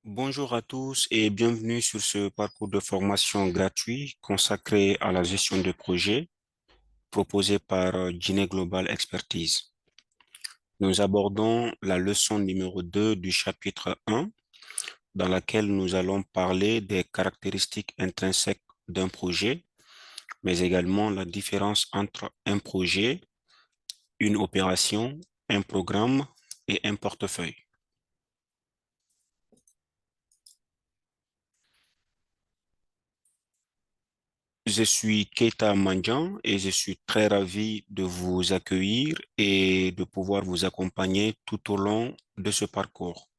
Bonjour à tous et bienvenue sur ce parcours de formation gratuit consacré à la gestion de projets proposé par Gine Global Expertise. Nous abordons la leçon numéro 2 du chapitre 1 dans laquelle nous allons parler des caractéristiques intrinsèques d'un projet, mais également la différence entre un projet, une opération, un programme et un portefeuille. Je suis Keita Mandjan et je suis très ravi de vous accueillir et de pouvoir vous accompagner tout au long de ce parcours.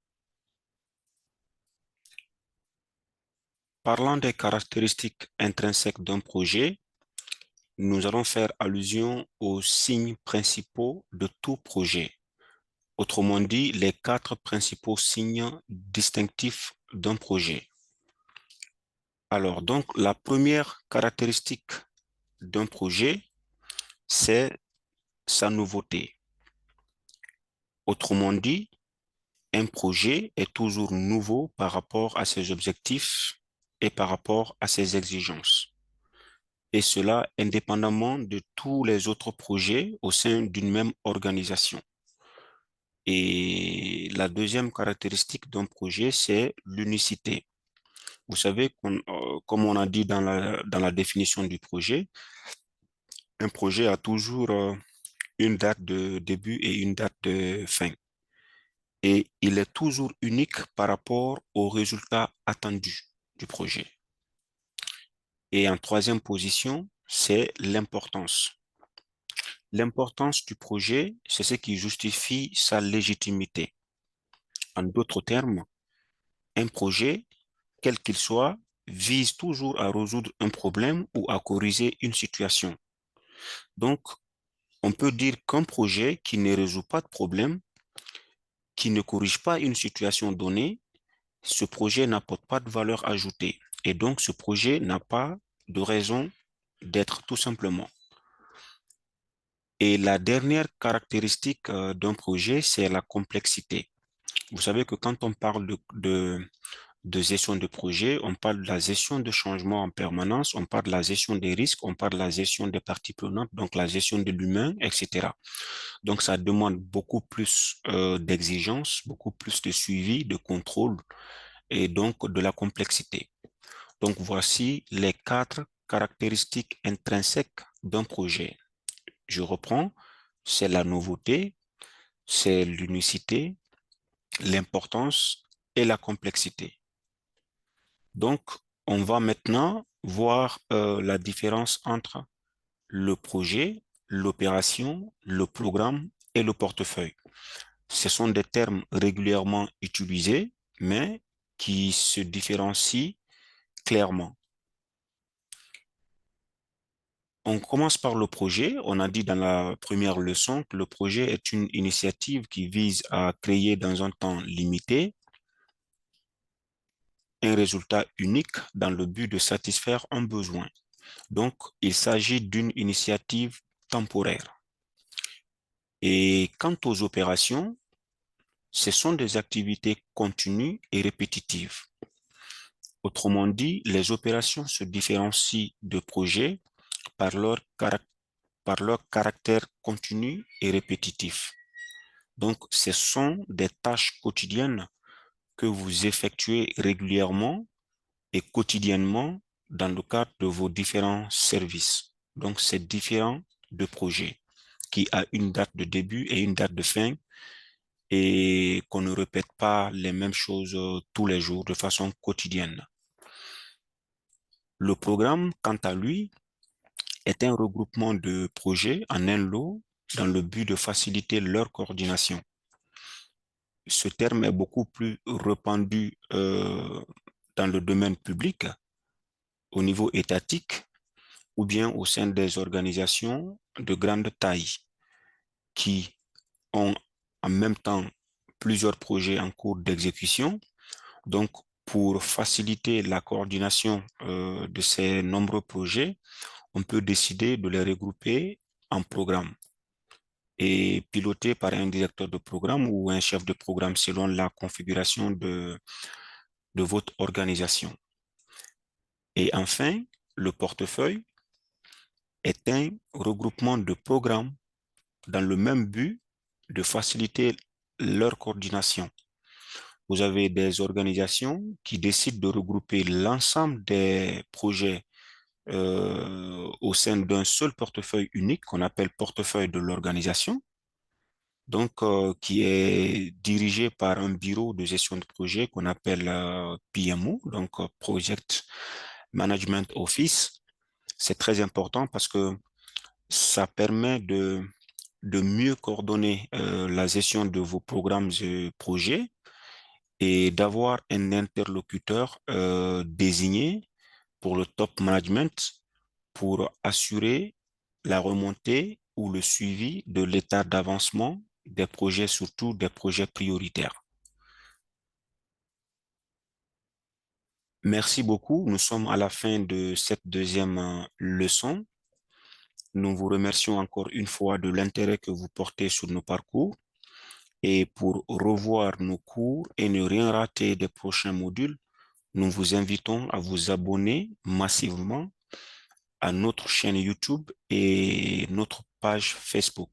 Parlant des caractéristiques intrinsèques d'un projet, nous allons faire allusion aux signes principaux de tout projet. Autrement dit, les 4 principaux signes distinctifs d'un projet. Alors, donc, la première caractéristique d'un projet, c'est sa nouveauté. Autrement dit, un projet est toujours nouveau par rapport à ses objectifs et par rapport à ses exigences. Et cela indépendamment de tous les autres projets au sein d'une même organisation. Et la deuxième caractéristique d'un projet, c'est l'unicité. Vous savez, comme on a dit dans la définition du projet, un projet a toujours une date de début et une date de fin. Et il est toujours unique par rapport aux résultats attendus du projet. Et en troisième position, c'est l'importance. L'importance du projet, c'est ce qui justifie sa légitimité. En d'autres termes, un projet, quel qu'il soit, vise toujours à résoudre un problème ou à corriger une situation. Donc, on peut dire qu'un projet qui ne résout pas de problème, qui ne corrige pas une situation donnée, ce projet n'apporte pas de valeur ajoutée. Et donc, ce projet n'a pas de raison d'être tout simplement. Et la dernière caractéristique d'un projet, c'est la complexité. Vous savez que quand on parle de gestion de projet, on parle de la gestion de changement en permanence, on parle de la gestion des risques, on parle de la gestion des parties prenantes, donc la gestion de l'humain, etc. Donc, ça demande beaucoup plus d'exigences, beaucoup plus de suivi, de contrôle et donc de la complexité. Donc, voici les 4 caractéristiques intrinsèques d'un projet. Je reprends, c'est la nouveauté, c'est l'unicité, l'importance et la complexité. Donc, on va maintenant voir la différence entre le projet, l'opération, le programme et le portefeuille. Ce sont des termes régulièrement utilisés, mais qui se différencient clairement. On commence par le projet. On a dit dans la première leçon que le projet est une initiative qui vise à créer dans un temps limité un résultat unique dans le but de satisfaire un besoin. Donc, il s'agit d'une initiative temporaire. Et quant aux opérations, ce sont des activités continues et répétitives. Autrement dit, les opérations se différencient de projets par par leur caractère continu et répétitif. Donc, ce sont des tâches quotidiennes que vous effectuez régulièrement et quotidiennement dans le cadre de vos différents services. Donc, c'est différent de projets qui a une date de début et une date de fin et qu'on ne répète pas les mêmes choses tous les jours de façon quotidienne. Le programme, quant à lui, est un regroupement de projets en un lot dans le but de faciliter leur coordination. Ce terme est beaucoup plus répandu dans le domaine public, au niveau étatique, ou bien au sein des organisations de grande taille qui ont en même temps plusieurs projets en cours d'exécution. Donc, pour faciliter la coordination de ces nombreux projets, on peut décider de les regrouper en programmes et piloté par un directeur de programme ou un chef de programme selon la configuration de votre organisation. Et enfin, le portefeuille est un regroupement de programmes dans le même but de faciliter leur coordination. Vous avez des organisations qui décident de regrouper l'ensemble des projets au sein d'un seul portefeuille unique qu'on appelle portefeuille de l'organisation, donc qui est dirigé par un bureau de gestion de projet qu'on appelle PMO, donc Project Management Office. C'est très important parce que ça permet de mieux coordonner la gestion de vos programmes et projets et d'avoir un interlocuteur désigné pour le top management pour assurer la remontée ou le suivi de l'état d'avancement des projets, surtout des projets prioritaires. Merci beaucoup. Nous sommes à la fin de cette deuxième leçon. Nous vous remercions encore une fois de l'intérêt que vous portez sur nos parcours. Et pour revoir nos cours et ne rien rater des prochains modules, nous vous invitons à vous abonner massivement à notre chaîne YouTube et notre page Facebook.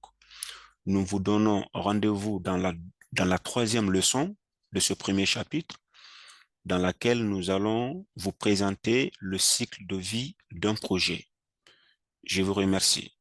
Nous vous donnons rendez-vous dans la troisième leçon de ce premier chapitre, dans laquelle nous allons vous présenter le cycle de vie d'un projet. Je vous remercie.